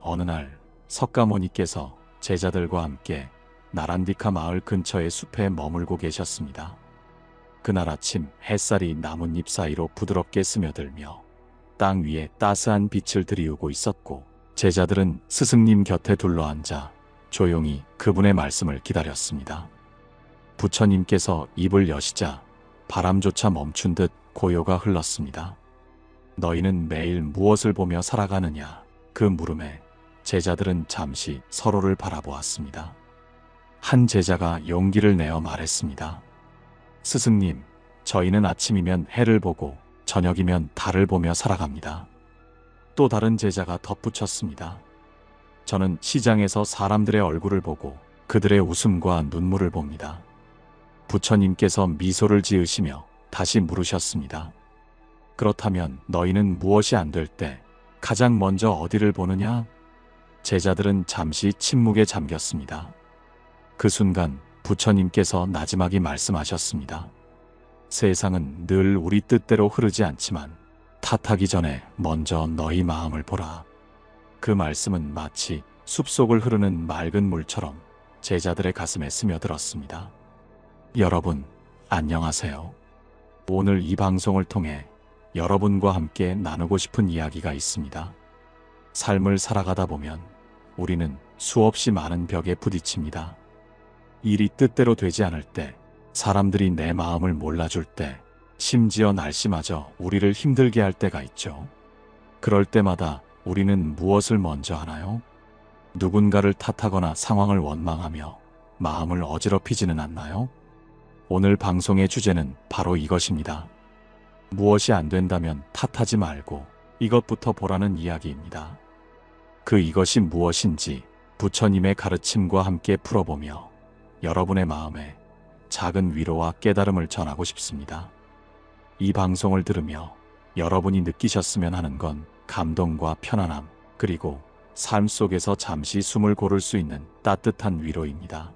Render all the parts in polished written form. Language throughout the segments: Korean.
어느 날 석가모니께서 제자들과 함께 나란디카 마을 근처의 숲에 머물고 계셨습니다. 그날 아침 햇살이 나뭇잎 사이로 부드럽게 스며들며 땅 위에 따스한 빛을 들이우고 있었고, 제자들은 스승님 곁에 둘러앉아 조용히 그분의 말씀을 기다렸습니다. 부처님께서 입을 여시자 바람조차 멈춘 듯 고요가 흘렀습니다. 너희는 매일 무엇을 보며 살아가느냐? 그 물음에 제자들은 잠시 서로를 바라보았습니다. 한 제자가 용기를 내어 말했습니다. 스승님, 저희는 아침이면 해를 보고 저녁이면 달을 보며 살아갑니다. 또 다른 제자가 덧붙였습니다. 저는 시장에서 사람들의 얼굴을 보고 그들의 웃음과 눈물을 봅니다. 부처님께서 미소를 지으시며 다시 물으셨습니다. 그렇다면 너희는 무엇이 안 될 때 가장 먼저 어디를 보느냐? 제자들은 잠시 침묵에 잠겼습니다. 그 순간 부처님께서 나지막이 말씀하셨습니다. 세상은 늘 우리 뜻대로 흐르지 않지만 탓하기 전에 먼저 너희 마음을 보라. 그 말씀은 마치 숲속을 흐르는 맑은 물처럼 제자들의 가슴에 스며들었습니다. 여러분, 안녕하세요. 오늘 이 방송을 통해 여러분과 함께 나누고 싶은 이야기가 있습니다. 삶을 살아가다 보면 우리는 수없이 많은 벽에 부딪힙니다. 일이 뜻대로 되지 않을 때, 사람들이 내 마음을 몰라줄 때, 심지어 날씨마저 우리를 힘들게 할 때가 있죠. 그럴 때마다 우리는 무엇을 먼저 하나요? 누군가를 탓하거나 상황을 원망하며 마음을 어지럽히지는 않나요? 오늘 방송의 주제는 바로 이것입니다. 무엇이 안 된다면 탓하지 말고 이것부터 보라는 이야기입니다. 이것이 무엇인지 부처님의 가르침과 함께 풀어보며 여러분의 마음에 작은 위로와 깨달음을 전하고 싶습니다. 이 방송을 들으며 여러분이 느끼셨으면 하는 건 감동과 편안함, 그리고 삶 속에서 잠시 숨을 고를 수 있는 따뜻한 위로입니다.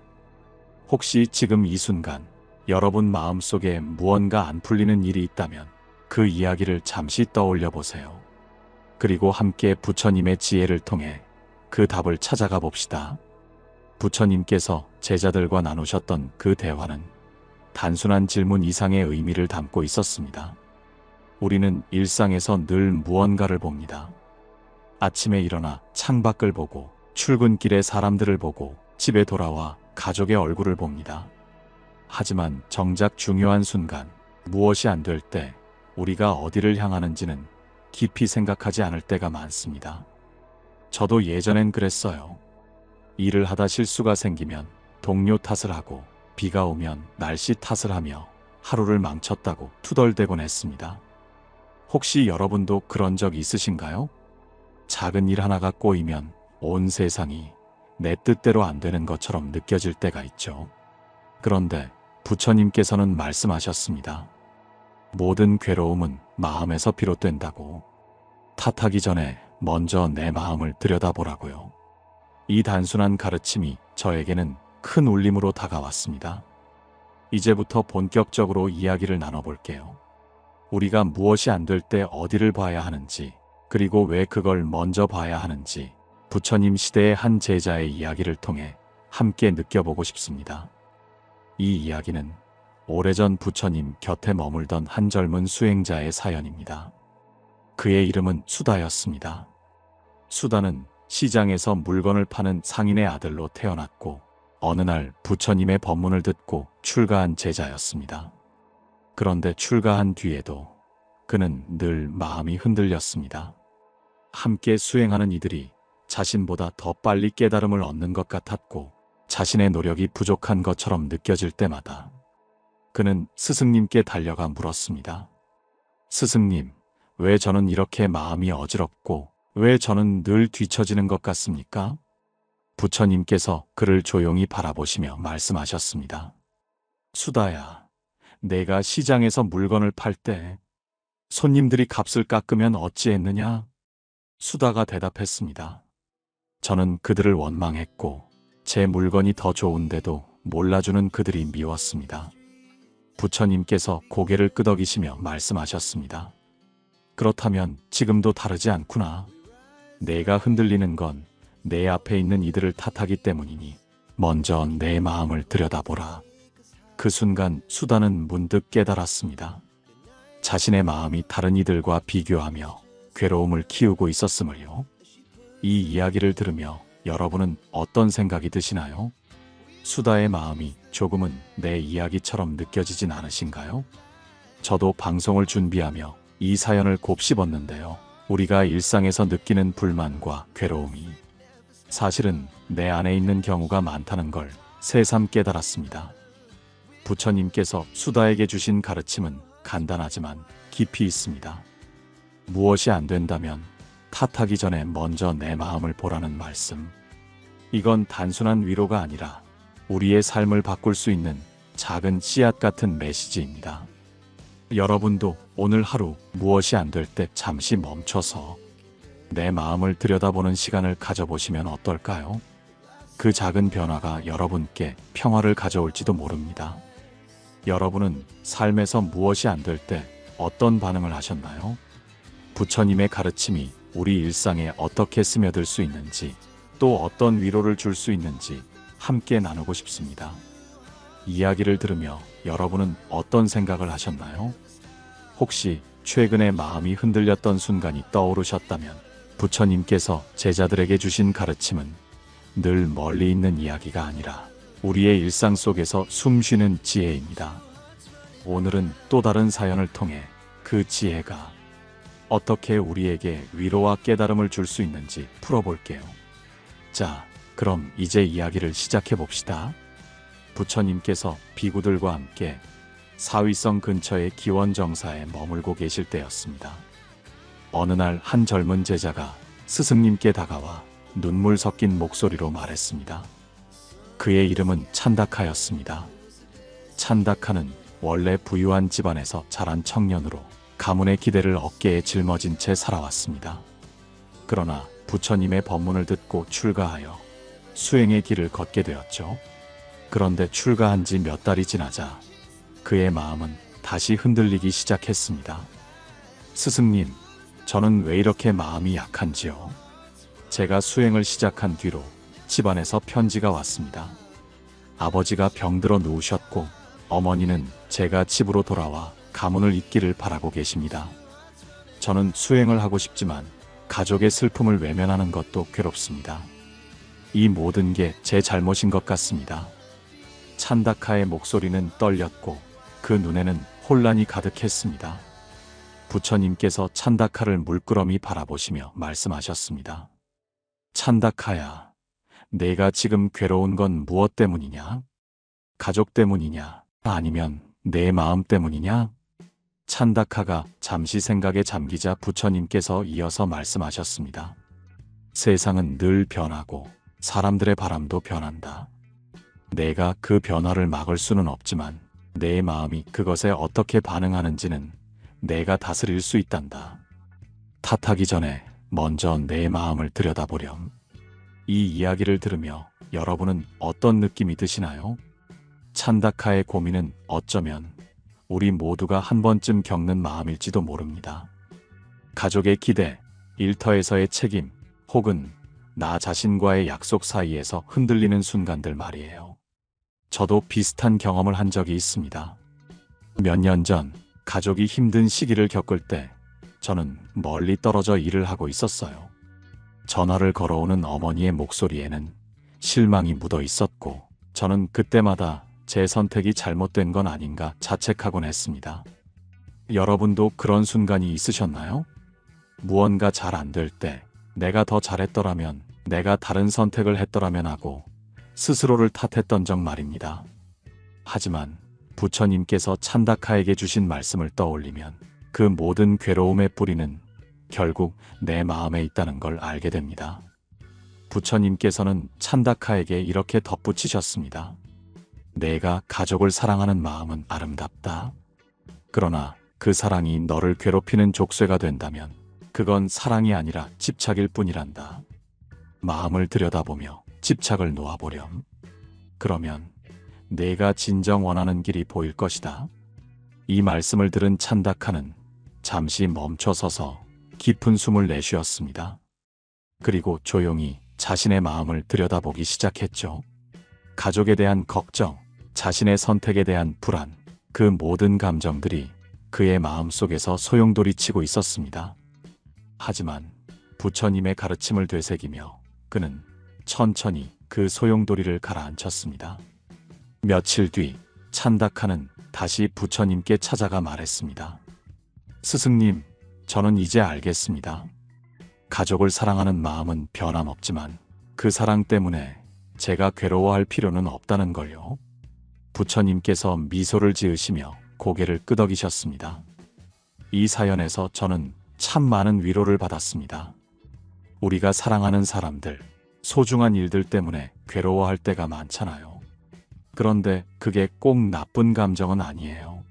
혹시 지금 이 순간 여러분 마음속에 무언가 안 풀리는 일이 있다면 그 이야기를 잠시 떠올려 보세요. 그리고 함께 부처님의 지혜를 통해 그 답을 찾아가 봅시다. 부처님께서 제자들과 나누셨던 그 대화는 단순한 질문 이상의 의미를 담고 있었습니다. 우리는 일상에서 늘 무언가를 봅니다. 아침에 일어나 창밖을 보고, 출근길에 사람들을 보고, 집에 돌아와 가족의 얼굴을 봅니다. 하지만 정작 중요한 순간, 무엇이 안 될 때 우리가 어디를 향하는지는 깊이 생각하지 않을 때가 많습니다. 저도 예전엔 그랬어요. 일을 하다 실수가 생기면 동료 탓을 하고, 비가 오면 날씨 탓을 하며 하루를 망쳤다고 투덜대곤 했습니다. 혹시 여러분도 그런 적 있으신가요? 작은 일 하나가 꼬이면 온 세상이 내 뜻대로 안 되는 것처럼 느껴질 때가 있죠. 그런데 부처님께서는 말씀하셨습니다. 모든 괴로움은 마음에서 비롯된다고. 탓하기 전에 먼저 내 마음을 들여다보라고요. 이 단순한 가르침이 저에게는 큰 울림으로 다가왔습니다. 이제부터 본격적으로 이야기를 나눠볼게요. 우리가 무엇이 안 될 때 어디를 봐야 하는지, 그리고 왜 그걸 먼저 봐야 하는지 부처님 시대의 한 제자의 이야기를 통해 함께 느껴보고 싶습니다. 이 이야기는 오래전 부처님 곁에 머물던 한 젊은 수행자의 사연입니다. 그의 이름은 수다였습니다. 수다는 시장에서 물건을 파는 상인의 아들로 태어났고, 어느 날 부처님의 법문을 듣고 출가한 제자였습니다. 그런데 출가한 뒤에도 그는 늘 마음이 흔들렸습니다. 함께 수행하는 이들이 자신보다 더 빨리 깨달음을 얻는 것 같았고, 자신의 노력이 부족한 것처럼 느껴질 때마다 그는 스승님께 달려가 물었습니다. 스승님, 왜 저는 이렇게 마음이 어지럽고 왜 저는 늘 뒤처지는 것 같습니까? 부처님께서 그를 조용히 바라보시며 말씀하셨습니다. 수다야, 내가 시장에서 물건을 팔 때 손님들이 값을 깎으면 어찌했느냐? 수다가 대답했습니다. 저는 그들을 원망했고 제 물건이 더 좋은데도 몰라주는 그들이 미웠습니다. 부처님께서 고개를 끄덕이시며 말씀하셨습니다. 그렇다면 지금도 다르지 않구나. 내가 흔들리는 건 내 앞에 있는 이들을 탓하기 때문이니 먼저 내 마음을 들여다보라. 그 순간 수다는 문득 깨달았습니다. 자신의 마음이 다른 이들과 비교하며 괴로움을 키우고 있었음을요. 이 이야기를 들으며 여러분은 어떤 생각이 드시나요? 수다의 마음이 조금은 내 이야기처럼 느껴지진 않으신가요? 저도 방송을 준비하며 이 사연을 곱씹었는데요. 우리가 일상에서 느끼는 불만과 괴로움이 사실은 내 안에 있는 경우가 많다는 걸 새삼 깨달았습니다. 부처님께서 수다에게 주신 가르침은 간단하지만 깊이 있습니다. 무엇이 안 된다면 탓하기 전에 먼저 내 마음을 보라는 말씀. 이건 단순한 위로가 아니라 우리의 삶을 바꿀 수 있는 작은 씨앗 같은 메시지입니다. 여러분도 오늘 하루 무엇이 안 될 때 잠시 멈춰서 내 마음을 들여다보는 시간을 가져보시면 어떨까요? 그 작은 변화가 여러분께 평화를 가져올지도 모릅니다. 여러분은 삶에서 무엇이 안 될 때 어떤 반응을 하셨나요? 부처님의 가르침이 우리 일상에 어떻게 스며들 수 있는지, 또 어떤 위로를 줄 수 있는지 함께 나누고 싶습니다. 이야기를 들으며 여러분은 어떤 생각을 하셨나요? 혹시 최근에 마음이 흔들렸던 순간이 떠오르셨다면 부처님께서 제자들에게 주신 가르침은 늘 멀리 있는 이야기가 아니라 우리의 일상 속에서 숨쉬는 지혜입니다. 오늘은 또 다른 사연을 통해 그 지혜가 어떻게 우리에게 위로와 깨달음을 줄 수 있는지 풀어볼게요. 자, 그럼 이제 이야기를 시작해 봅시다. 부처님께서 비구들과 함께 사위성 근처의 기원정사에 머물고 계실 때였습니다. 어느 날 한 젊은 제자가 스승님께 다가와 눈물 섞인 목소리로 말했습니다. 그의 이름은 찬다카였습니다. 찬다카는 원래 부유한 집안에서 자란 청년으로 가문의 기대를 어깨에 짊어진 채 살아왔습니다. 그러나 부처님의 법문을 듣고 출가하여 수행의 길을 걷게 되었죠. 그런데 출가한 지 몇 달이 지나자 그의 마음은 다시 흔들리기 시작했습니다. 스승님, 저는 왜 이렇게 마음이 약한지요? 제가 수행을 시작한 뒤로 집안에서 편지가 왔습니다. 아버지가 병들어 누우셨고 어머니는 제가 집으로 돌아와 가문을 잇기를 바라고 계십니다. 저는 수행을 하고 싶지만 가족의 슬픔을 외면하는 것도 괴롭습니다. 이 모든 게 제 잘못인 것 같습니다. 찬다카의 목소리는 떨렸고 그 눈에는 혼란이 가득했습니다. 부처님께서 찬다카를 물끄러미 바라보시며 말씀하셨습니다. 찬다카야, 내가 지금 괴로운 건 무엇 때문이냐? 가족 때문이냐? 아니면 내 마음 때문이냐? 찬다카가 잠시 생각에 잠기자 부처님께서 이어서 말씀하셨습니다. 세상은 늘 변하고 사람들의 바람도 변한다. 내가 그 변화를 막을 수는 없지만 내 마음이 그것에 어떻게 반응하는지는 내가 다스릴 수 있단다. 탓하기 전에 먼저 내 마음을 들여다보렴. 이 이야기를 들으며 여러분은 어떤 느낌이 드시나요? 찬다카의 고민은 어쩌면 우리 모두가 한 번쯤 겪는 마음일지도 모릅니다. 가족의 기대, 일터에서의 책임, 혹은 나 자신과의 약속 사이에서 흔들리는 순간들 말이에요. 저도 비슷한 경험을 한 적이 있습니다. 몇 년 전 가족이 힘든 시기를 겪을 때 저는 멀리 떨어져 일을 하고 있었어요. 전화를 걸어오는 어머니의 목소리에는 실망이 묻어 있었고 저는 그때마다 제 선택이 잘못된 건 아닌가 자책하곤 했습니다. 여러분도 그런 순간이 있으셨나요? 무언가 잘 안 될 때 내가 더 잘했더라면, 내가 다른 선택을 했더라면 하고 스스로를 탓했던 적 말입니다. 하지만 부처님께서 찬다카에게 주신 말씀을 떠올리면 그 모든 괴로움의 뿌리는 결국 내 마음에 있다는 걸 알게 됩니다. 부처님께서는 찬다카에게 이렇게 덧붙이셨습니다. 내가 가족을 사랑하는 마음은 아름답다. 그러나 그 사랑이 너를 괴롭히는 족쇄가 된다면 그건 사랑이 아니라 집착일 뿐이란다. 마음을 들여다보며 집착을 놓아보렴. 그러면 내가 진정 원하는 길이 보일 것이다. 이 말씀을 들은 찬다카는 잠시 멈춰서서 깊은 숨을 내쉬었습니다. 그리고 조용히 자신의 마음을 들여다보기 시작했죠. 가족에 대한 걱정, 자신의 선택에 대한 불안, 그 모든 감정들이 그의 마음속에서 소용돌이치고 있었습니다. 하지만 부처님의 가르침을 되새기며 그는 천천히 그 소용돌이를 가라앉혔습니다. 며칠 뒤 찬다카는 다시 부처님께 찾아가 말했습니다. 스승님, 저는 이제 알겠습니다. 가족을 사랑하는 마음은 변함없지만 그 사랑 때문에 제가 괴로워할 필요는 없다는 걸요. 부처님께서 미소를 지으시며 고개를 끄덕이셨습니다. 이 사연에서 저는 참 많은 위로를 받았습니다. 우리가 사랑하는 사람들, 소중한 일들 때문에 괴로워할 때가 많잖아요. 그런데 그게 꼭 나쁜 감정은 아니에요.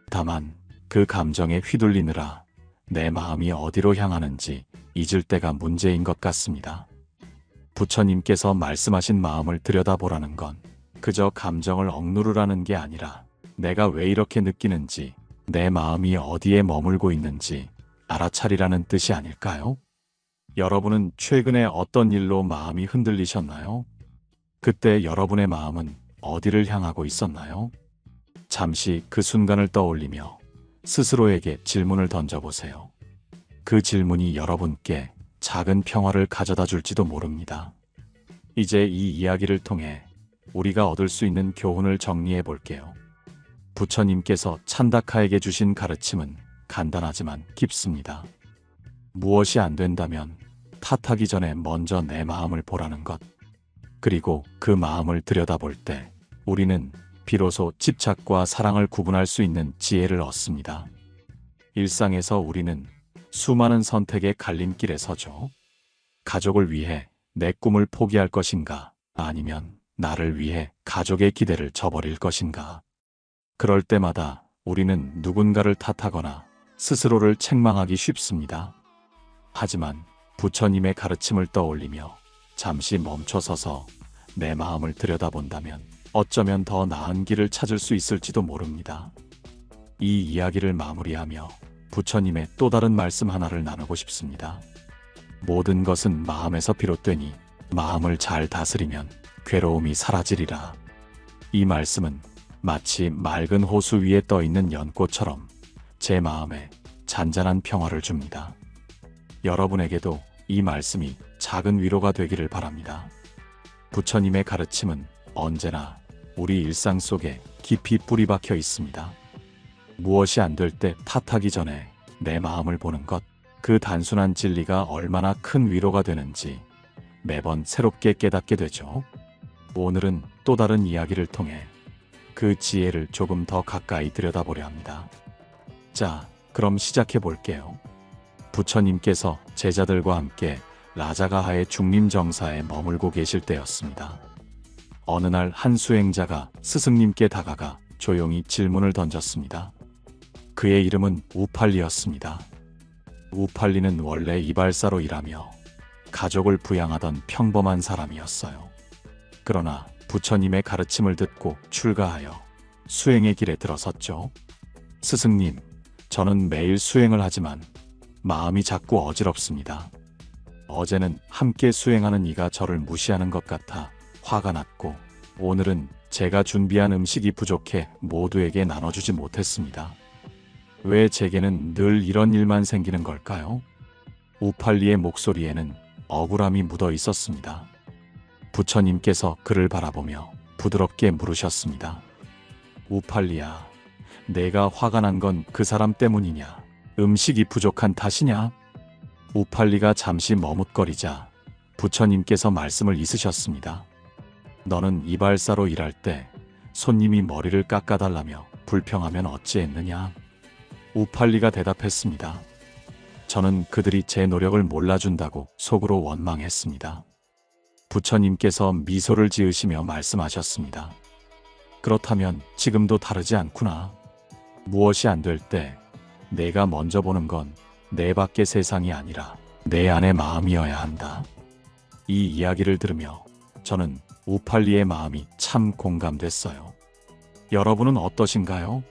다만 그 감정에 휘둘리느라 내 마음이 어디로 향하는지 잊을 때가 문제인 것 같습니다. 부처님께서 말씀하신 마음을 들여다보라는 건 그저 감정을 억누르라는 게 아니라 내가 왜 이렇게 느끼는지, 내 마음이 어디에 머물고 있는지 알아차리라는 뜻이 아닐까요? 여러분은 최근에 어떤 일로 마음이 흔들리셨나요? 그때 여러분의 마음은 어디를 향하고 있었나요? 잠시 그 순간을 떠올리며 스스로에게 질문을 던져보세요. 그 질문이 여러분께 작은 평화를 가져다 줄지도 모릅니다. 이제 이 이야기를 통해 우리가 얻을 수 있는 교훈을 정리해 볼게요. 부처님께서 찬다카에게 주신 가르침은 간단하지만 깊습니다. 무엇이 안 된다면 탓하기 전에 먼저 내 마음을 보라는 것. 그리고 그 마음을 들여다볼 때 우리는 비로소 집착과 사랑을 구분할 수 있는 지혜를 얻습니다. 일상에서 우리는 수많은 선택의 갈림길에 서죠. 가족을 위해 내 꿈을 포기할 것인가, 아니면 나를 위해 가족의 기대를 저버릴 것인가. 그럴 때마다 우리는 누군가를 탓하거나 스스로를 책망하기 쉽습니다. 하지만 부처님의 가르침을 떠올리며 잠시 멈춰서서 내 마음을 들여다본다면 어쩌면 더 나은 길을 찾을 수 있을지도 모릅니다. 이 이야기를 마무리하며 부처님의 또 다른 말씀 하나를 나누고 싶습니다. 모든 것은 마음에서 비롯되니 마음을 잘 다스리면 괴로움이 사라지리라. 이 말씀은 마치 맑은 호수 위에 떠있는 연꽃처럼 제 마음에 잔잔한 평화를 줍니다. 여러분에게도 이 말씀이 작은 위로가 되기를 바랍니다. 부처님의 가르침은 언제나 우리 일상 속에 깊이 뿌리 박혀 있습니다. 무엇이 안 될 때 탓하기 전에 내 마음을 보는 것, 그 단순한 진리가 얼마나 큰 위로가 되는지 매번 새롭게 깨닫게 되죠. 오늘은 또 다른 이야기를 통해 그 지혜를 조금 더 가까이 들여다보려 합니다. 자, 그럼 시작해 볼게요. 부처님께서 제자들과 함께 라자가하의 중림정사에 머물고 계실 때였습니다. 어느 날 한 수행자가 스승님께 다가가 조용히 질문을 던졌습니다. 그의 이름은 우팔리였습니다. 우팔리는 원래 이발사로 일하며 가족을 부양하던 평범한 사람이었어요. 그러나 부처님의 가르침을 듣고 출가하여 수행의 길에 들어섰죠. 스승님, 저는 매일 수행을 하지만 마음이 자꾸 어지럽습니다. 어제는 함께 수행하는 이가 저를 무시하는 것 같아 화가 났고, 오늘은 제가 준비한 음식이 부족해 모두에게 나눠주지 못했습니다. 왜 제게는 늘 이런 일만 생기는 걸까요? 우팔리의 목소리에는 억울함이 묻어 있었습니다. 부처님께서 그를 바라보며 부드럽게 물으셨습니다. 우팔리야, 내가 화가 난 건 그 사람 때문이냐? 음식이 부족한 탓이냐? 우팔리가 잠시 머뭇거리자 부처님께서 말씀을 이으셨습니다. 너는 이발사로 일할 때 손님이 머리를 깎아달라며 불평하면 어찌했느냐? 우팔리가 대답했습니다. 저는 그들이 제 노력을 몰라준다고 속으로 원망했습니다. 부처님께서 미소를 지으시며 말씀하셨습니다. 그렇다면 지금도 다르지 않구나. 무엇이 안 될 때 내가 먼저 보는 건 내 밖의 세상이 아니라 내 안의 마음이어야 한다. 이 이야기를 들으며 저는 우팔리의 마음이 참 공감됐어요. 여러분은 어떠신가요?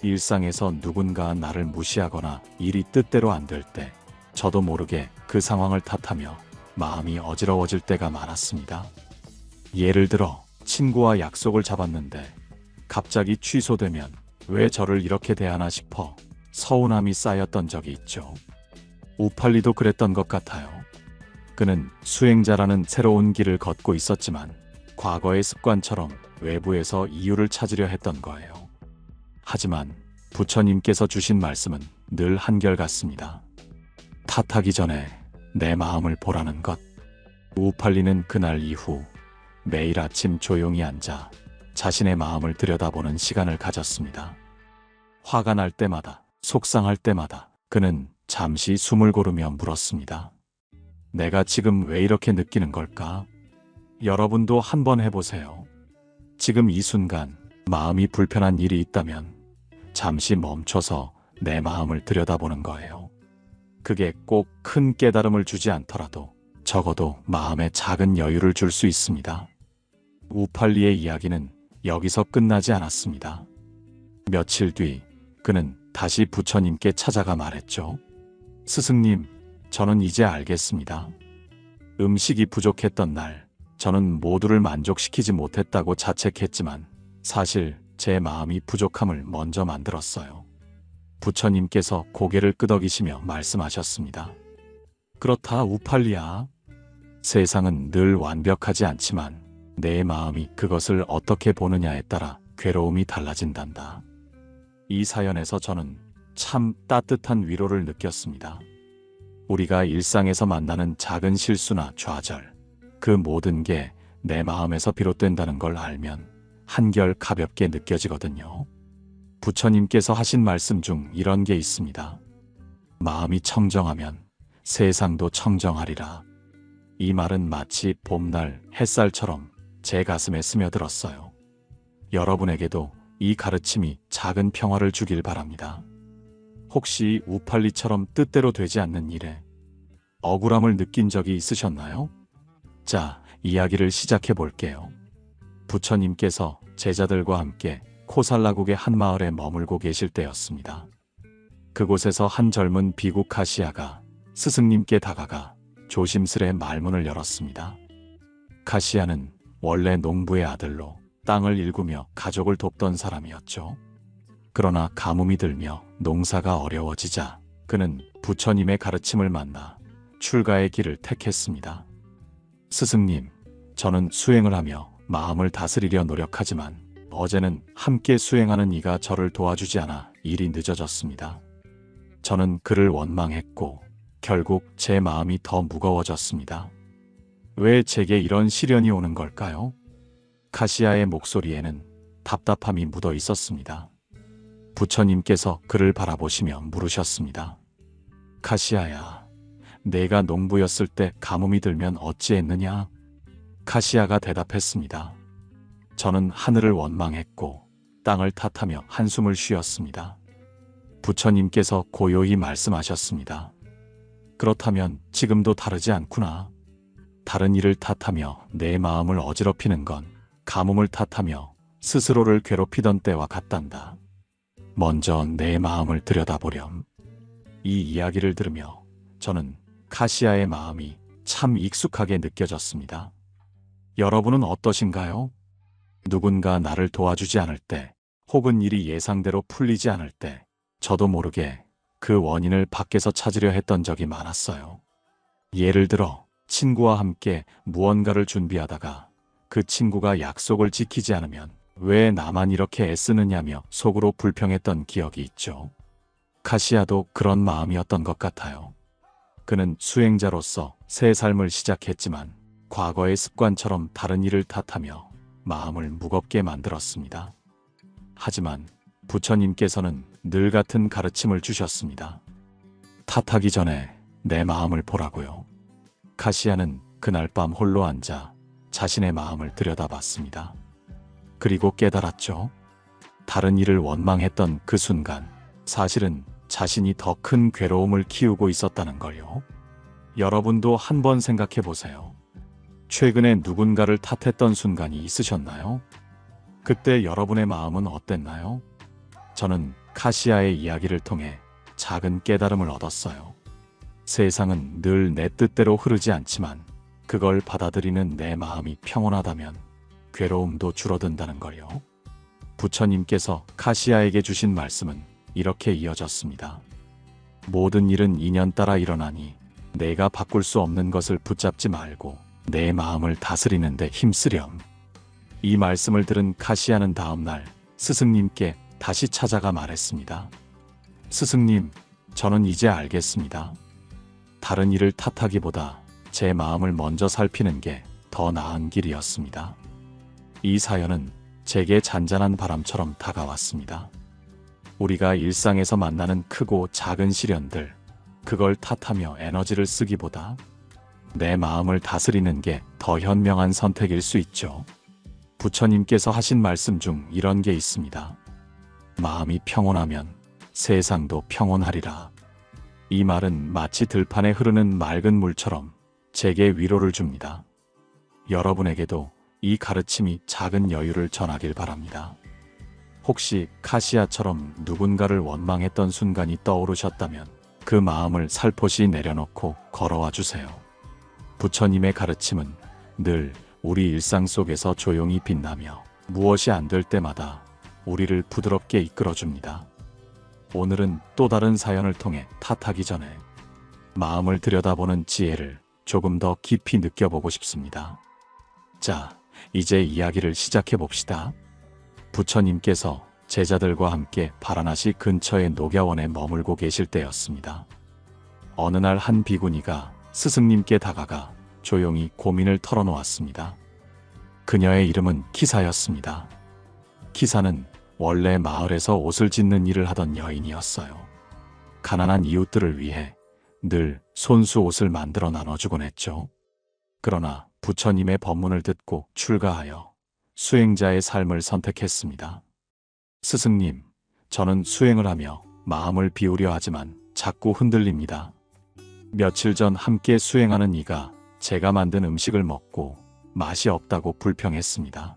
일상에서 누군가 나를 무시하거나 일이 뜻대로 안 될 때 저도 모르게 그 상황을 탓하며 마음이 어지러워질 때가 많았습니다. 예를 들어 친구와 약속을 잡았는데 갑자기 취소되면 왜 저를 이렇게 대하나 싶어 서운함이 쌓였던 적이 있죠. 우팔리도 그랬던 것 같아요. 그는 수행자라는 새로운 길을 걷고 있었지만 과거의 습관처럼 외부에서 이유를 찾으려 했던 거예요. 하지만 부처님께서 주신 말씀은 늘 한결같습니다. 탓하기 전에 내 마음을 보라는 것. 우팔리는 그날 이후 매일 아침 조용히 앉아 자신의 마음을 들여다보는 시간을 가졌습니다. 화가 날 때마다, 속상할 때마다 그는 잠시 숨을 고르며 물었습니다. 내가 지금 왜 이렇게 느끼는 걸까? 여러분도 한번 해보세요. 지금 이 순간 마음이 불편한 일이 있다면 잠시 멈춰서 내 마음을 들여다보는 거예요. 그게 꼭 큰 깨달음을 주지 않더라도 적어도 마음에 작은 여유를 줄 수 있습니다. 우팔리의 이야기는 여기서 끝나지 않았습니다. 며칠 뒤 그는 다시 부처님께 찾아가 말했죠. 스승님, 저는 이제 알겠습니다. 음식이 부족했던 날 저는 모두를 만족시키지 못했다고 자책했지만 사실 제 마음이 부족함을 먼저 만들었어요. 부처님께서 고개를 끄덕이시며 말씀하셨습니다. 그렇다 우팔리야. 세상은 늘 완벽하지 않지만 내 마음이 그것을 어떻게 보느냐에 따라 괴로움이 달라진단다. 이 사연에서 저는 참 따뜻한 위로를 느꼈습니다. 우리가 일상에서 만나는 작은 실수나 좌절, 그 모든 게 내 마음에서 비롯된다는 걸 알면 한결 가볍게 느껴지거든요. 부처님께서 하신 말씀 중 이런 게 있습니다. 마음이 청정하면 세상도 청정하리라. 이 말은 마치 봄날 햇살처럼 제 가슴에 스며들었어요. 여러분에게도 이 가르침이 작은 평화를 주길 바랍니다. 혹시 우팔리처럼 뜻대로 되지 않는 일에 억울함을 느낀 적이 있으셨나요? 자, 이야기를 시작해 볼게요. 부처님께서 제자들과 함께 코살라국의 한 마을에 머물고 계실 때였습니다. 그곳에서 한 젊은 비구 카시아가 스승님께 다가가 조심스레 말문을 열었습니다. 카시아는 원래 농부의 아들로 땅을 일구며 가족을 돕던 사람이었죠. 그러나 가뭄이 들며 농사가 어려워지자 그는 부처님의 가르침을 만나 출가의 길을 택했습니다. 스승님, 저는 수행을 하며 마음을 다스리려 노력하지만 어제는 함께 수행하는 이가 저를 도와주지 않아 일이 늦어졌습니다. 저는 그를 원망했고 결국 제 마음이 더 무거워졌습니다. 왜 제게 이런 시련이 오는 걸까요? 카시아의 목소리에는 답답함이 묻어 있었습니다. 부처님께서 그를 바라보시며 물으셨습니다. 카시아야, 내가 농부였을 때 가뭄이 들면 어찌했느냐? 카시아가 대답했습니다. 저는 하늘을 원망했고 땅을 탓하며 한숨을 쉬었습니다. 부처님께서 고요히 말씀하셨습니다. 그렇다면 지금도 다르지 않구나. 다른 일을 탓하며 내 마음을 어지럽히는 건 가뭄을 탓하며 스스로를 괴롭히던 때와 같단다. 먼저 내 마음을 들여다보렴. 이 이야기를 들으며 저는 카시아의 마음이 참 익숙하게 느껴졌습니다. 여러분은 어떠신가요? 누군가 나를 도와주지 않을 때, 혹은 일이 예상대로 풀리지 않을 때, 저도 모르게 그 원인을 밖에서 찾으려 했던 적이 많았어요. 예를 들어, 친구와 함께 무언가를 준비하다가 그 친구가 약속을 지키지 않으면 왜 나만 이렇게 애쓰느냐며 속으로 불평했던 기억이 있죠. 카시아도 그런 마음이었던 것 같아요. 그는 수행자로서 새 삶을 시작했지만 과거의 습관처럼 다른 일을 탓하며 마음을 무겁게 만들었습니다. 하지만 부처님께서는 늘 같은 가르침을 주셨습니다. 탓하기 전에 내 마음을 보라고요. 카시아는 그날 밤 홀로 앉아 자신의 마음을 들여다봤습니다. 그리고 깨달았죠. 다른 일을 원망했던 그 순간 사실은 자신이 더 큰 괴로움을 키우고 있었다는 걸요. 여러분도 한번 생각해 보세요. 최근에 누군가를 탓했던 순간이 있으셨나요? 그때 여러분의 마음은 어땠나요? 저는 카시아의 이야기를 통해 작은 깨달음을 얻었어요. 세상은 늘 내 뜻대로 흐르지 않지만 그걸 받아들이는 내 마음이 평온하다면 괴로움도 줄어든다는 거요. 부처님께서 카시아에게 주신 말씀은 이렇게 이어졌습니다. 모든 일은 인연 따라 일어나니 내가 바꿀 수 없는 것을 붙잡지 말고 내 마음을 다스리는데 힘쓰렴. 이 말씀을 들은 카시아는 다음날 스승님께 다시 찾아가 말했습니다. 스승님, 저는 이제 알겠습니다. 다른 일을 탓하기보다 제 마음을 먼저 살피는 게 더 나은 길이었습니다. 이 사연은 제게 잔잔한 바람처럼 다가왔습니다. 우리가 일상에서 만나는 크고 작은 시련들, 그걸 탓하며 에너지를 쓰기보다 내 마음을 다스리는 게 더 현명한 선택일 수 있죠. 부처님께서 하신 말씀 중 이런 게 있습니다. 마음이 평온하면 세상도 평온하리라. 이 말은 마치 들판에 흐르는 맑은 물처럼 제게 위로를 줍니다. 여러분에게도 이 가르침이 작은 여유를 전하길 바랍니다. 혹시 카시아처럼 누군가를 원망했던 순간이 떠오르셨다면 그 마음을 살포시 내려놓고 걸어와 주세요. 부처님의 가르침은 늘 우리 일상 속에서 조용히 빛나며 무엇이 안 될 때마다 우리를 부드럽게 이끌어줍니다. 오늘은 또 다른 사연을 통해 탓하기 전에 마음을 들여다보는 지혜를 조금 더 깊이 느껴보고 싶습니다. 자, 이제 이야기를 시작해 봅시다. 부처님께서 제자들과 함께 바라나시 근처의 녹야원에 머물고 계실 때였습니다. 어느 날 한 비구니가 스승님께 다가가 조용히 고민을 털어놓았습니다. 그녀의 이름은 키사였습니다. 키사는 원래 마을에서 옷을 짓는 일을 하던 여인이었어요. 가난한 이웃들을 위해 늘 손수 옷을 만들어 나눠주곤 했죠. 그러나 부처님의 법문을 듣고 출가하여 수행자의 삶을 선택했습니다. 스승님, 저는 수행을 하며 마음을 비우려 하지만 자꾸 흔들립니다. 며칠 전 함께 수행하는 이가 제가 만든 음식을 먹고 맛이 없다고 불평했습니다.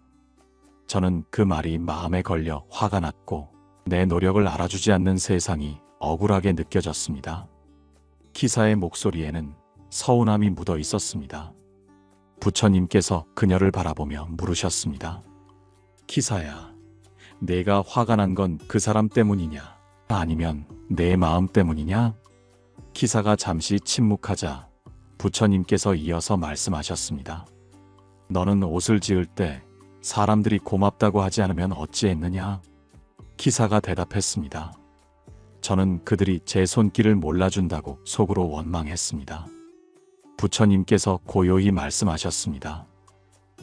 저는 그 말이 마음에 걸려 화가 났고 내 노력을 알아주지 않는 세상이 억울하게 느껴졌습니다. 키사의 목소리에는 서운함이 묻어 있었습니다. 부처님께서 그녀를 바라보며 물으셨습니다. 키사야, 내가 화가 난 건 그 사람 때문이냐? 아니면 내 마음 때문이냐? 키사가 잠시 침묵하자 부처님께서 이어서 말씀하셨습니다. 너는 옷을 지을 때 사람들이 고맙다고 하지 않으면 어찌했느냐? 키사가 대답했습니다. 저는 그들이 제 손길을 몰라준다고 속으로 원망했습니다. 부처님께서 고요히 말씀하셨습니다.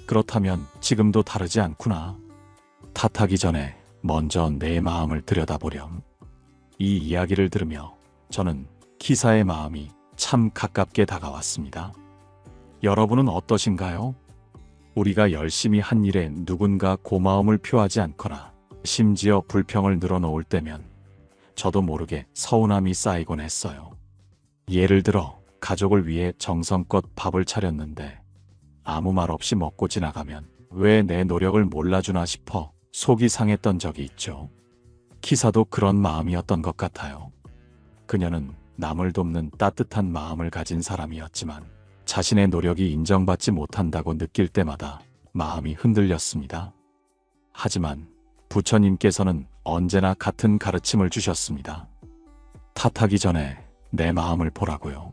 그렇다면 지금도 다르지 않구나. 탓하기 전에 먼저 내 마음을 들여다보렴. 이 이야기를 들으며 저는 키사의 마음이 참 가깝게 다가왔습니다. 여러분은 어떠신가요? 우리가 열심히 한 일에 누군가 고마움을 표하지 않거나 심지어 불평을 늘어놓을 때면 저도 모르게 서운함이 쌓이곤 했어요. 예를 들어 가족을 위해 정성껏 밥을 차렸는데 아무 말 없이 먹고 지나가면 왜 내 노력을 몰라주나 싶어 속이 상했던 적이 있죠. 키사도 그런 마음이었던 것 같아요. 그녀는 남을 돕는 따뜻한 마음을 가진 사람이었지만 자신의 노력이 인정받지 못한다고 느낄 때마다 마음이 흔들렸습니다. 하지만 부처님께서는 언제나 같은 가르침을 주셨습니다. 탓하기 전에 내 마음을 보라고요.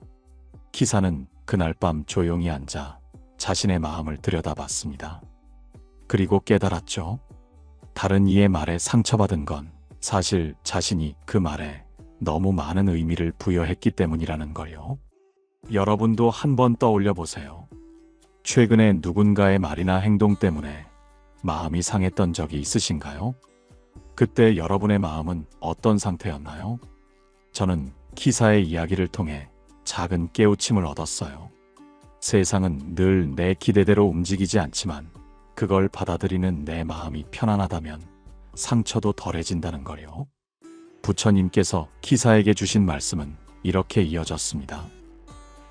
키사는 그날 밤 조용히 앉아 자신의 마음을 들여다봤습니다. 그리고 깨달았죠. 다른 이의 말에 상처받은 건 사실 자신이 그 말에 너무 많은 의미를 부여했기 때문이라는 걸요. 여러분도 한번 떠올려 보세요. 최근에 누군가의 말이나 행동 때문에 마음이 상했던 적이 있으신가요? 그때 여러분의 마음은 어떤 상태였나요? 저는 키사의 이야기를 통해 작은 깨우침을 얻었어요. 세상은 늘 내 기대대로 움직이지 않지만 그걸 받아들이는 내 마음이 편안하다면 상처도 덜해진다는 거요. 부처님께서 키사에게 주신 말씀은 이렇게 이어졌습니다.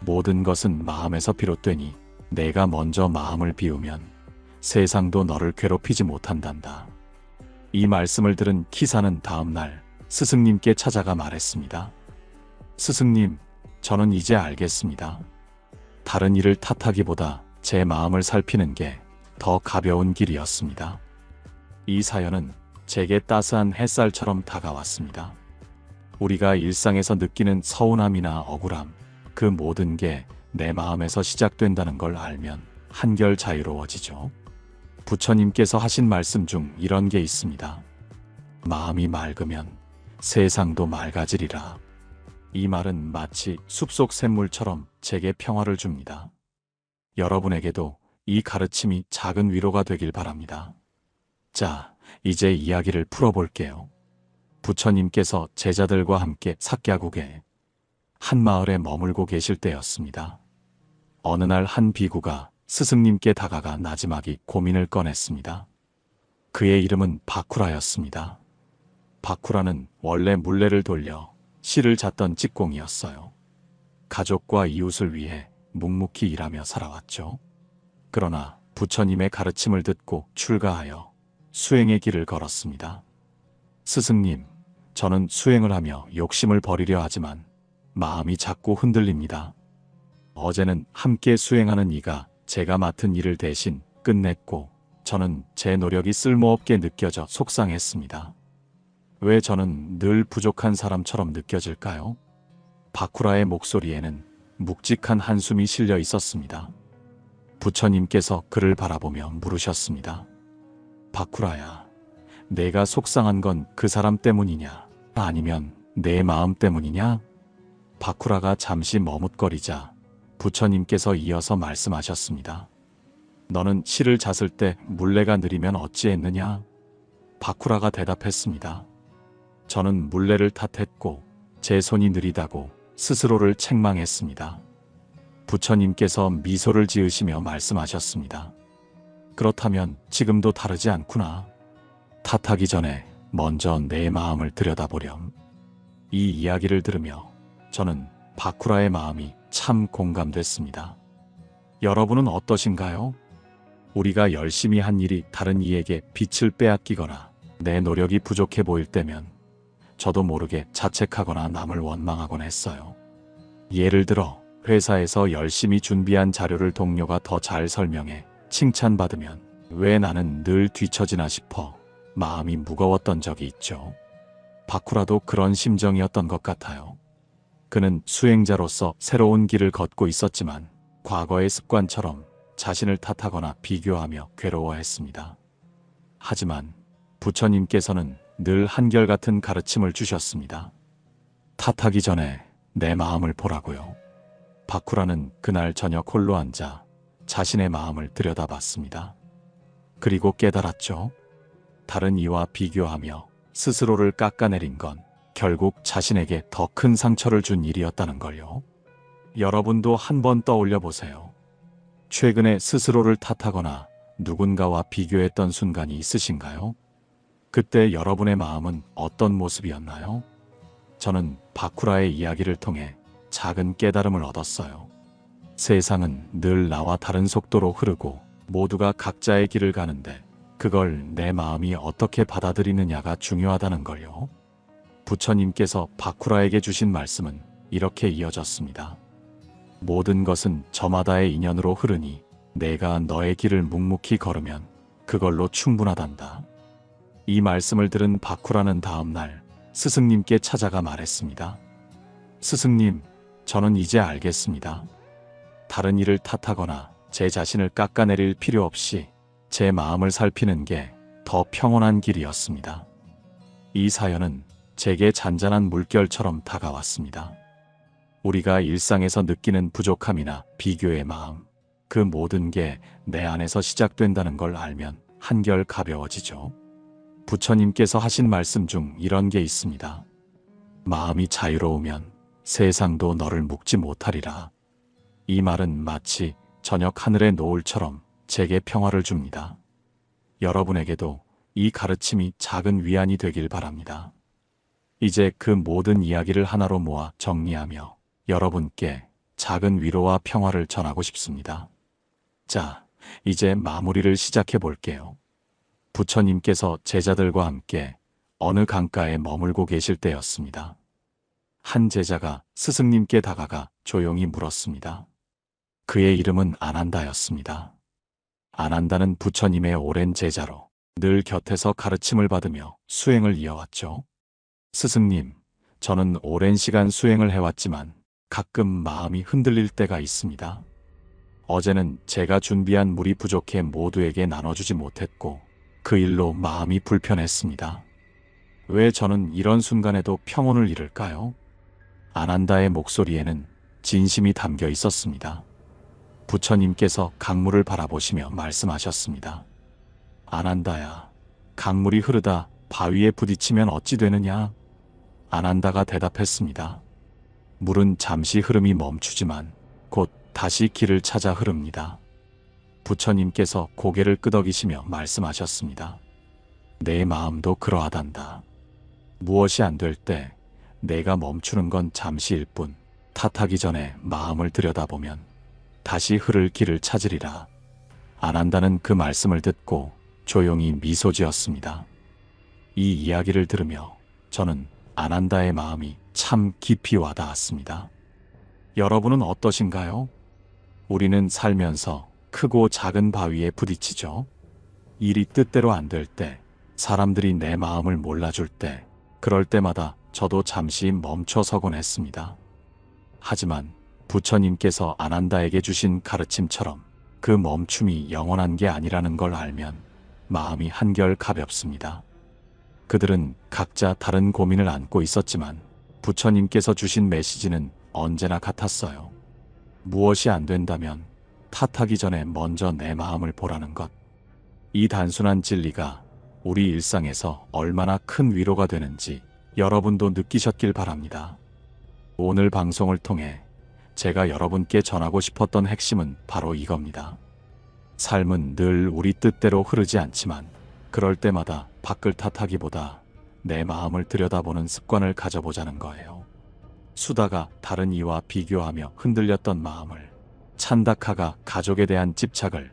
모든 것은 마음에서 비롯되니 내가 먼저 마음을 비우면 세상도 너를 괴롭히지 못한단다. 이 말씀을 들은 키사는 다음 날 스승님께 찾아가 말했습니다. 스승님, 저는 이제 알겠습니다. 다른 일을 탓하기보다 제 마음을 살피는 게 더 가벼운 길이었습니다. 이 사연은 제게 따스한 햇살처럼 다가왔습니다. 우리가 일상에서 느끼는 서운함이나 억울함, 그 모든 게 내 마음에서 시작된다는 걸 알면 한결 자유로워지죠. 부처님께서 하신 말씀 중 이런 게 있습니다. 마음이 맑으면 세상도 맑아지리라. 이 말은 마치 숲속 샘물처럼 제게 평화를 줍니다. 여러분에게도 이 가르침이 작은 위로가 되길 바랍니다. 자, 이제 이야기를 풀어볼게요. 부처님께서 제자들과 함께 삭야국에 한 마을에 머물고 계실 때였습니다. 어느 날 한 비구가 스승님께 다가가 나지막이 고민을 꺼냈습니다. 그의 이름은 바쿠라였습니다. 바쿠라는 원래 물레를 돌려 실을 잣던 찍공이었어요. 가족과 이웃을 위해 묵묵히 일하며 살아왔죠. 그러나 부처님의 가르침을 듣고 출가하여 수행의 길을 걸었습니다. 스승님, 저는 수행을 하며 욕심을 버리려 하지만 마음이 자꾸 흔들립니다. 어제는 함께 수행하는 이가 제가 맡은 일을 대신 끝냈고 저는 제 노력이 쓸모없게 느껴져 속상했습니다. 왜 저는 늘 부족한 사람처럼 느껴질까요? 바쿠라의 목소리에는 묵직한 한숨이 실려 있었습니다. 부처님께서 그를 바라보며 물으셨습니다. 바쿠라야, 내가 속상한 건 그 사람 때문이냐? 아니면 내 마음 때문이냐? 바쿠라가 잠시 머뭇거리자 부처님께서 이어서 말씀하셨습니다. 너는 실을 잣을 때 물레가 느리면 어찌했느냐? 바쿠라가 대답했습니다. 저는 물레를 탓했고 제 손이 느리다고 스스로를 책망했습니다. 부처님께서 미소를 지으시며 말씀하셨습니다. 그렇다면 지금도 다르지 않구나. 탓하기 전에 먼저 내 마음을 들여다보렴. 이 이야기를 들으며 저는 바쿠라의 마음이 참 공감됐습니다. 여러분은 어떠신가요? 우리가 열심히 한 일이 다른 이에게 빛을 빼앗기거나 내 노력이 부족해 보일 때면 저도 모르게 자책하거나 남을 원망하곤 했어요. 예를 들어 회사에서 열심히 준비한 자료를 동료가 더 잘 설명해 칭찬받으면 왜 나는 늘 뒤처지나 싶어 마음이 무거웠던 적이 있죠. 바쿠라도 그런 심정이었던 것 같아요. 그는 수행자로서 새로운 길을 걷고 있었지만 과거의 습관처럼 자신을 탓하거나 비교하며 괴로워했습니다. 하지만 부처님께서는 늘 한결같은 가르침을 주셨습니다. 탓하기 전에 내 마음을 보라고요. 바쿠라는 그날 저녁 홀로 앉아 자신의 마음을 들여다봤습니다. 그리고 깨달았죠. 다른 이와 비교하며 스스로를 깎아내린 건 결국 자신에게 더 큰 상처를 준 일이었다는 걸요. 여러분도 한번 떠올려 보세요. 최근에 스스로를 탓하거나 누군가와 비교했던 순간이 있으신가요? 그때 여러분의 마음은 어떤 모습이었나요? 저는 바쿠라의 이야기를 통해 작은 깨달음을 얻었어요. 세상은 늘 나와 다른 속도로 흐르고 모두가 각자의 길을 가는데 그걸 내 마음이 어떻게 받아들이느냐가 중요하다는 걸요. 부처님께서 바쿠라에게 주신 말씀은 이렇게 이어졌습니다. 모든 것은 저마다의 인연으로 흐르니 내가 너의 길을 묵묵히 걸으면 그걸로 충분하단다. 이 말씀을 들은 바쿠라는 다음 날 스승님께 찾아가 말했습니다. 스승님, 저는 이제 알겠습니다. 다른 일을 탓하거나 제 자신을 깎아내릴 필요 없이 제 마음을 살피는 게 더 평온한 길이었습니다. 이 사연은 제게 잔잔한 물결처럼 다가왔습니다. 우리가 일상에서 느끼는 부족함이나 비교의 마음, 그 모든 게 내 안에서 시작된다는 걸 알면 한결 가벼워지죠. 부처님께서 하신 말씀 중 이런 게 있습니다. 마음이 자유로우면 세상도 너를 묶지 못하리라. 이 말은 마치 저녁 하늘의 노을처럼 제게 평화를 줍니다. 여러분에게도 이 가르침이 작은 위안이 되길 바랍니다. 이제 그 모든 이야기를 하나로 모아 정리하며 여러분께 작은 위로와 평화를 전하고 싶습니다. 자, 이제 마무리를 시작해 볼게요. 부처님께서 제자들과 함께 어느 강가에 머물고 계실 때였습니다. 한 제자가 스승님께 다가가 조용히 물었습니다. 그의 이름은 아난다였습니다. 아난다는 부처님의 오랜 제자로 늘 곁에서 가르침을 받으며 수행을 이어왔죠. 스승님, 저는 오랜 시간 수행을 해왔지만 가끔 마음이 흔들릴 때가 있습니다. 어제는 제가 준비한 물이 부족해 모두에게 나눠주지 못했고 그 일로 마음이 불편했습니다. 왜 저는 이런 순간에도 평온을 잃을까요? 아난다의 목소리에는 진심이 담겨 있었습니다. 부처님께서 강물을 바라보시며 말씀하셨습니다. 아난다야, 강물이 흐르다 바위에 부딪히면 어찌 되느냐? 아난다가 대답했습니다. 물은 잠시 흐름이 멈추지만 곧 다시 길을 찾아 흐릅니다. 부처님께서 고개를 끄덕이시며 말씀하셨습니다. 내 마음도 그러하단다. 무엇이 안 될 때 내가 멈추는 건 잠시일 뿐 탓하기 전에 마음을 들여다보면 다시 흐를 길을 찾으리라. 아난다는 그 말씀을 듣고 조용히 미소 지었습니다. 이 이야기를 들으며 저는 아난다의 마음이 참 깊이 와닿았습니다. 여러분은 어떠신가요? 우리는 살면서 크고 작은 바위에 부딪히죠. 일이 뜻대로 안 될 때, 사람들이 내 마음을 몰라줄 때, 그럴 때마다 저도 잠시 멈춰서곤 했습니다. 하지만 부처님께서 아난다에게 주신 가르침처럼 그 멈춤이 영원한 게 아니라는 걸 알면 마음이 한결 가볍습니다. 그들은 각자 다른 고민을 안고 있었지만 부처님께서 주신 메시지는 언제나 같았어요. 무엇이 안 된다면 탓하기 전에 먼저 내 마음을 보라는 것. 이 단순한 진리가 우리 일상에서 얼마나 큰 위로가 되는지 여러분도 느끼셨길 바랍니다. 오늘 방송을 통해 제가 여러분께 전하고 싶었던 핵심은 바로 이겁니다. 삶은 늘 우리 뜻대로 흐르지 않지만 그럴 때마다 밖을 탓하기보다 내 마음을 들여다보는 습관을 가져보자는 거예요. 수다가 다른 이와 비교하며 흔들렸던 마음을, 찬다카가 가족에 대한 집착을,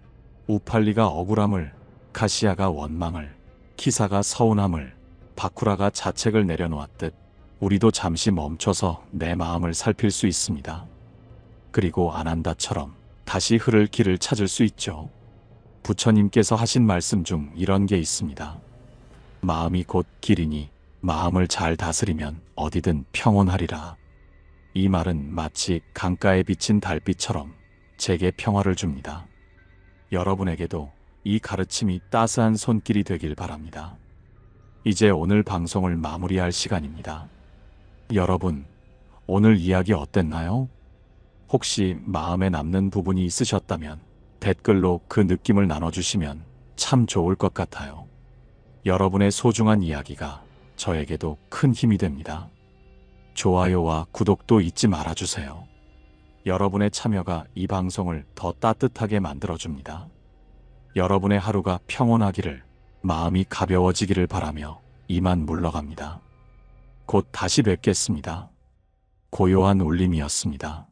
우팔리가 억울함을, 가시야가 원망을, 키사가 서운함을, 바쿠라가 자책을 내려놓았듯 우리도 잠시 멈춰서 내 마음을 살필 수 있습니다. 그리고 아난다처럼 다시 흐를 길을 찾을 수 있죠. 부처님께서 하신 말씀 중 이런 게 있습니다. 마음이 곧 길이니 마음을 잘 다스리면 어디든 평온하리라. 이 말은 마치 강가에 비친 달빛처럼 제게 평화를 줍니다. 여러분에게도 이 가르침이 따스한 손길이 되길 바랍니다. 이제 오늘 방송을 마무리할 시간입니다. 여러분, 오늘 이야기 어땠나요? 혹시 마음에 남는 부분이 있으셨다면 댓글로 그 느낌을 나눠주시면 참 좋을 것 같아요. 여러분의 소중한 이야기가 저에게도 큰 힘이 됩니다. 좋아요와 구독도 잊지 말아주세요. 여러분의 참여가 이 방송을 더 따뜻하게 만들어줍니다. 여러분의 하루가 평온하기를, 마음이 가벼워지기를 바라며 이만 물러갑니다. 곧 다시 뵙겠습니다. 고요한 울림이었습니다.